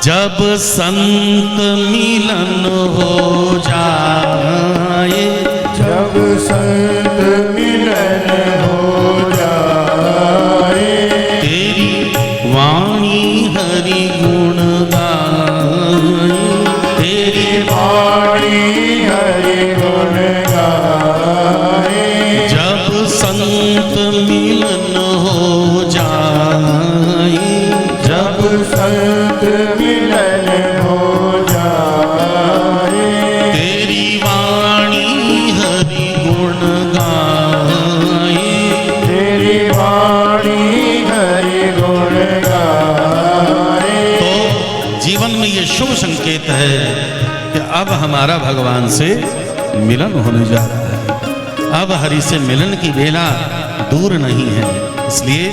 जब संत मिलन हो जाए, जब संत मिलन हो जाए, तेरी वाणी हरि गुण गाए, तेरी वाणी हरि गुण गाए। जब संत मिलन हो जाए, जब संत मिलन हो जाए, तेरी वाणी हरि गुण गाए। तेरी वाणी हरि गुण गाए। तो जीवन में ये शुभ संकेत है कि अब हमारा भगवान से मिलन होने जा रहा है। अब हरि से मिलन की बेला दूर नहीं है। इसलिए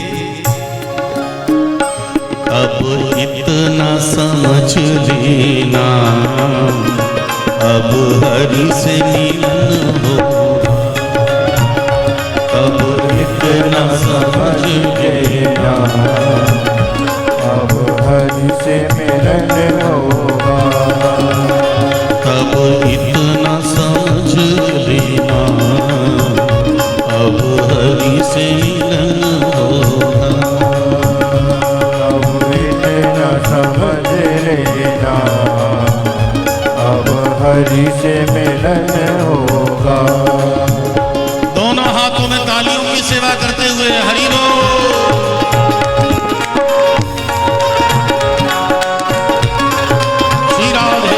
अब इतना समझ लेना, अब हरि से मिलन होगा। अब इतना समझ लेना, अब हरि से मिलन होगा। तब इतना समझ लेना, अब हरि से मिलन होगा। अब इतना समझ लेना, अब हरि से मिलन होगा। दोनों हाथों में तालियों की सेवा करते हुए हरि बोल। श्री राधे।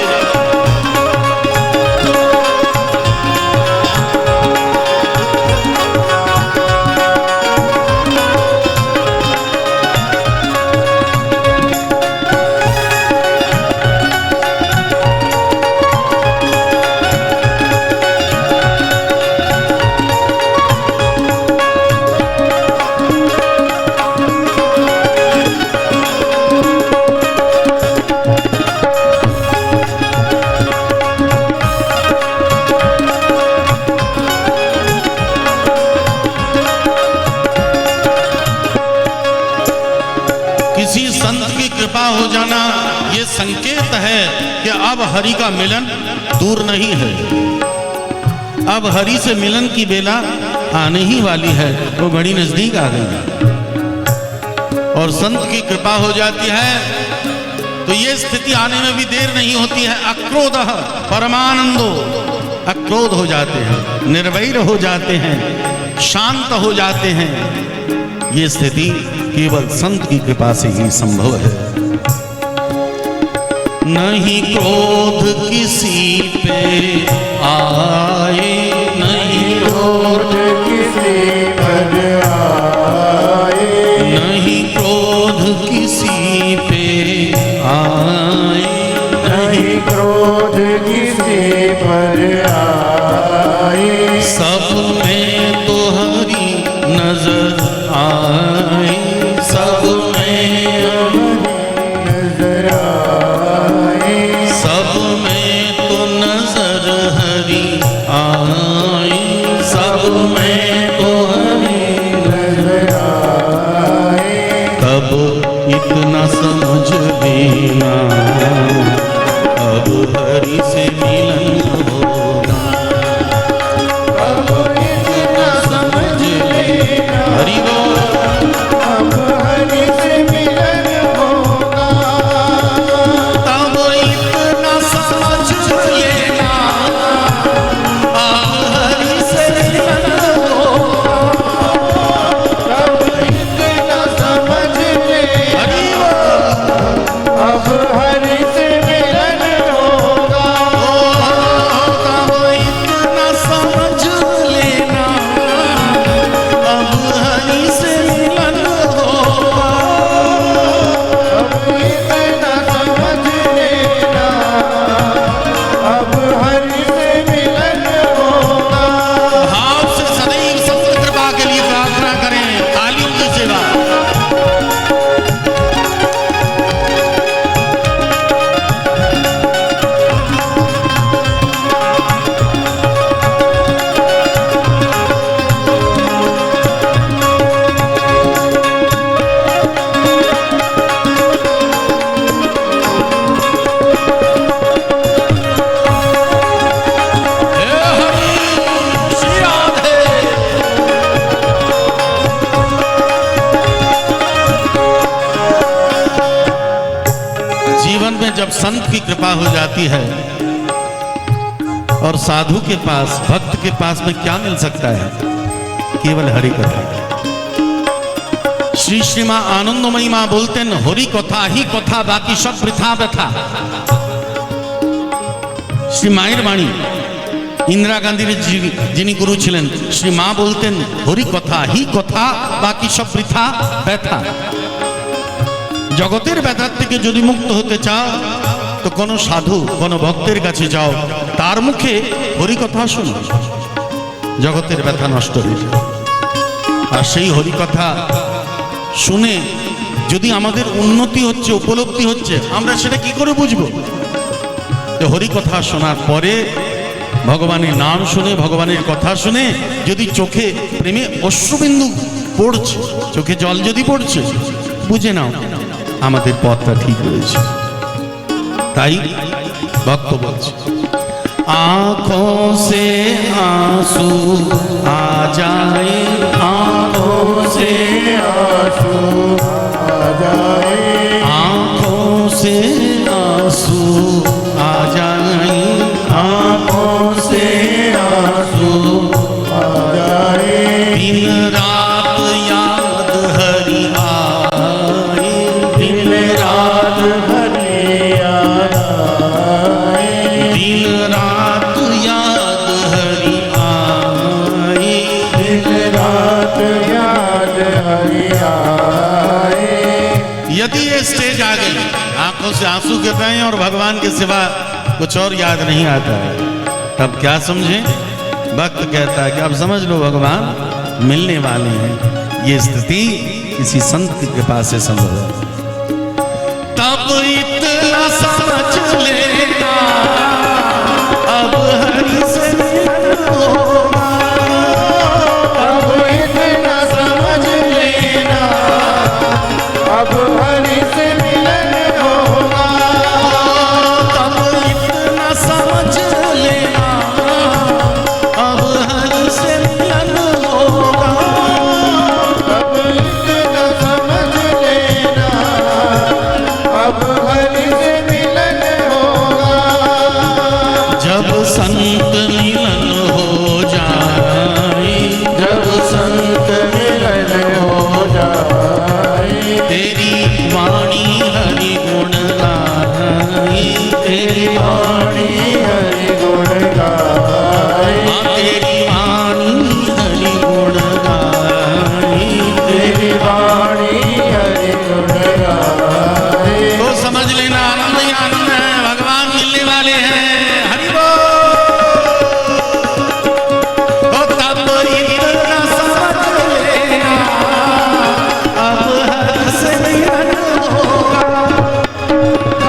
किसी संत की कृपा हो जाना ये संकेत है कि अब हरि का मिलन दूर नहीं है। अब हरि से मिलन की बेला आने ही वाली है, वो घड़ी नजदीक आ गई है। और संत की कृपा हो जाती है तो ये स्थिति आने में भी देर नहीं होती है। अक्रोध परमानंदो, अक्रोध हो जाते हैं, निर्वैर हो जाते हैं, शांत हो जाते हैं। ये स्थिति केवल संत की कृपा से ही संभव है। नहीं क्रोध किसी पे आए, नहीं क्रोध किसी पर आए, नहीं क्रोध किसी पे आए, नहीं क्रोध किसी पर आए। सब में तो हरि नजर आए, सब में नजर आए, सब में तो नजर हरि आए, सब में तो हरि। नजर आए। तब इतना समझ लेना, अब हरि से मिलन होगा। अब इतना जीवन में जब संत की कृपा हो जाती है और साधु के पास, भक्त के पास में क्या मिल सकता है? केवल हरि कथा। श्री श्री मां आनंदमयी मां बोलते हैं, हरि कथा ही कथा, बाकी सब वृथा व्यथा। श्री माয়ের বাণী, इंदिरा गांधी যিনি গুরু ছিলেন, শ্রী মা বলতেন হরি কথা হি কথা, বাকি সব বৃথা ব্যথা। জগতের ব্যথার থেকে যদি মুক্ত হতে চাও তো কোনো সাধু, কোনো ভক্তের কাছে যাও, তার মুখে হরি কথা শোনো, জগতের ব্যথা নষ্ট হয়ে যায়। আর সেই হরি কথা শুনে যদি আমাদের উন্নতি হচ্ছে, উপলব্ধি হচ্ছে, আমরা সেটা কি করে বুঝবো? যে হরি কথা শোনার পরে, ভগবানের নাম শুনে, ভগবানের কথা শুনে যদি চোখে প্রেমে অশ্রুবিন্দু পড়ছে, চোখে জল যদি পড়ছে, বুঝে নাও আমাদের পথটা ঠিক হয়েছে। তাই ভক্ত বলছে, आंखों से आंसू आ जाए, आंखों से आंसू आ जाए, आंखों से आंसू आ जाए, आंखों से आंसू आ जाए, दिन रात याद हरि आए, दिन रात हरि याद आए, दिन रात याद हरि आए। दिन रात याद हरि आए। यदि ये स्टेज आ गई, आंखों से आंसू गिर रहे हैं और भगवान के सिवा कुछ और याद नहीं आता है, तब क्या समझे? भक्त कहता है कि अब समझ लो भगवान मिलने वाले हैं। ये स्थिति किसी संत की कृपा से संभव है। तब इतना समझ लेना, अब हरि से मिलन होगा, अब इतना समझ लेना, अब हरि से मिलन होगा, तब इतना समझ लेना, अब हरि से मिलन होगा। अब इतना समझ लेना, अब हरि से मिलन होगा। जब संत मिलन हो जाए, जब संत मिलन हो जाए, तेरी वाणी हरि गुण गाए, तेरी वाणी हरि गुण गाए, तेरी वाणी हरि गुण गाए। तेरी वाणी हरि गुण गाए। तो समझ लेना आनंद ही आनंद है, भगवान मिलने वाले हैं। हरि बोल। तो तब इतना समझ लेना, अब हरि से मिलन होगा।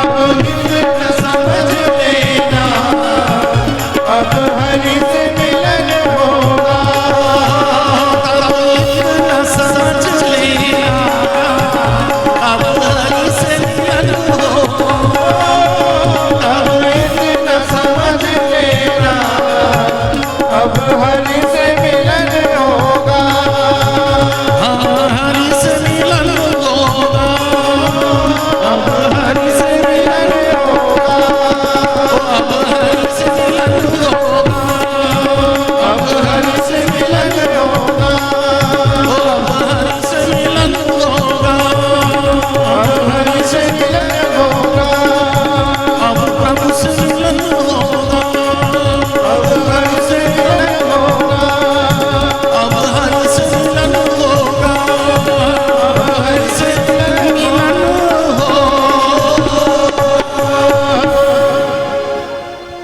अब इतना समझ लेना, अब हरि से मिलन होगा। तब इतना समझ लेना, अब हरि से मिलन होगा। अब इतना समझ लेना, अब हरि से मिलन होगा। हरि से मिलन होगा, अब हरि से मिलन होगा। अब हरि से मिलन होगा, अब हरि से मिलन होगा। अब हरि से मिलन होगा। अब हरि से मिलन होगा। अब प्रभु से